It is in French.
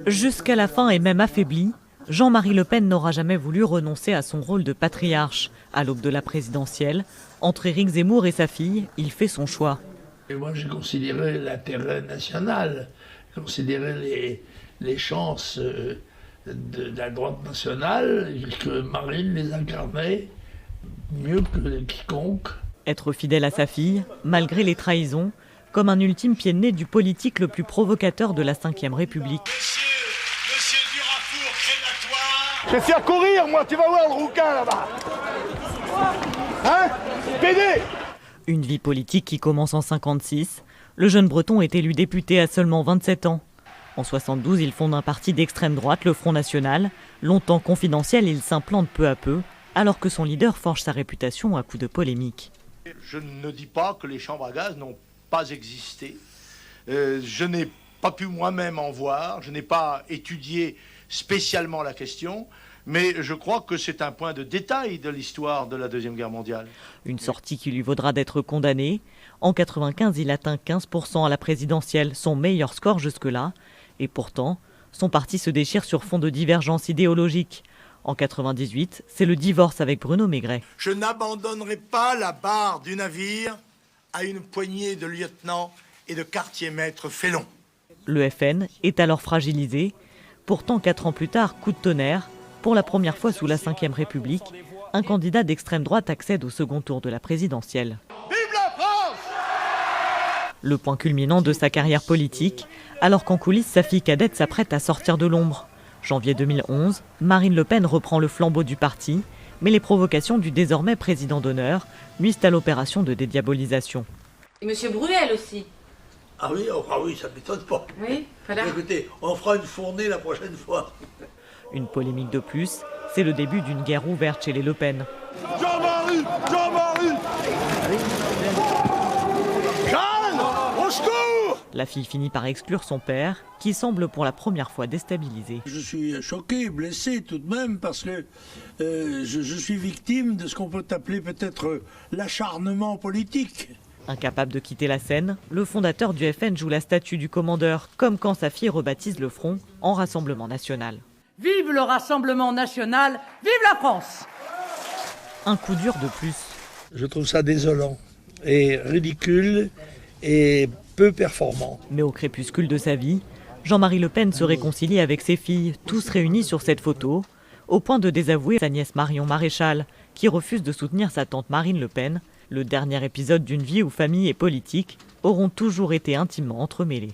Jusqu'à la fin et même affaibli, Jean-Marie Le Pen n'aura jamais voulu renoncer à son rôle de patriarche. À l'aube de la présidentielle, entre Éric Zemmour et sa fille, il fait son choix. Et moi, j'ai considéré l'intérêt national, considéré les chances de la droite nationale, que Marine les incarnait mieux que quiconque. Être fidèle à sa fille, malgré les trahisons, comme un ultime pied de nez du politique le plus provocateur de la Ve République. Monsieur Durafour, crématoire. Je vais faire courir, moi, tu vas voir le rouquin là-bas. Hein? PD! Une vie politique qui commence en 1956. Le jeune Breton est élu député à seulement 27 ans. En 1972, il fonde un parti d'extrême droite, le Front National. Longtemps confidentiel, il s'implante peu à peu, alors que son leader forge sa réputation à coups de polémiques. Je ne dis pas que les chambres à gaz n'ont pas existé. Je n'ai pas pu moi-même en voir, je n'ai pas étudié spécialement la question, mais je crois que c'est un point de détail de l'histoire de la Deuxième Guerre mondiale. Une sortie qui lui vaudra d'être condamné. En 1995, il atteint 15% à la présidentielle, son meilleur score jusque-là. Et pourtant, son parti se déchire sur fond de divergences idéologiques. En 1998, c'est le divorce avec Bruno Maigret. Je n'abandonnerai pas la barre du navire à une poignée de lieutenants et de quartiers-maîtres félons. Le FN est alors fragilisé. Pourtant, 4 ans plus tard, coup de tonnerre. Pour la première fois sous la Ve République, un candidat d'extrême droite accède au second tour de la présidentielle. Vive la France! Le point culminant de sa carrière politique, alors qu'en coulisses, sa fille cadette s'apprête à sortir de l'ombre. Janvier 2011, Marine Le Pen reprend le flambeau du parti, mais les provocations du désormais président d'honneur nuisent à l'opération de dédiabolisation. Et Monsieur Bruel aussi. Ah oui, ça ne m'étonne pas. Oui, voilà. Écoutez, on fera une fournée la prochaine fois. Une polémique de plus, c'est le début d'une guerre ouverte chez les Le Pen. Jean-Marie! Jean-Marie! Jeanne! Au secours! La fille finit par exclure son père, qui semble pour la première fois déstabilisé. Je suis choqué, blessé tout de même, parce que je suis victime de ce qu'on peut appeler peut-être l'acharnement politique. Incapable de quitter la scène, le fondateur du FN joue la statue du commandeur, comme quand sa fille rebaptise le front en Rassemblement National. Vive le Rassemblement National, vive la France! Un coup dur de plus. Je trouve ça désolant et ridicule et peu performant. Mais au crépuscule de sa vie, Jean-Marie Le Pen se réconcilie avec ses filles, tous réunis sur cette photo, au point de désavouer sa nièce Marion Maréchal, qui refuse de soutenir sa tante Marine Le Pen, le dernier épisode d'une vie où famille et politique auront toujours été intimement entremêlés.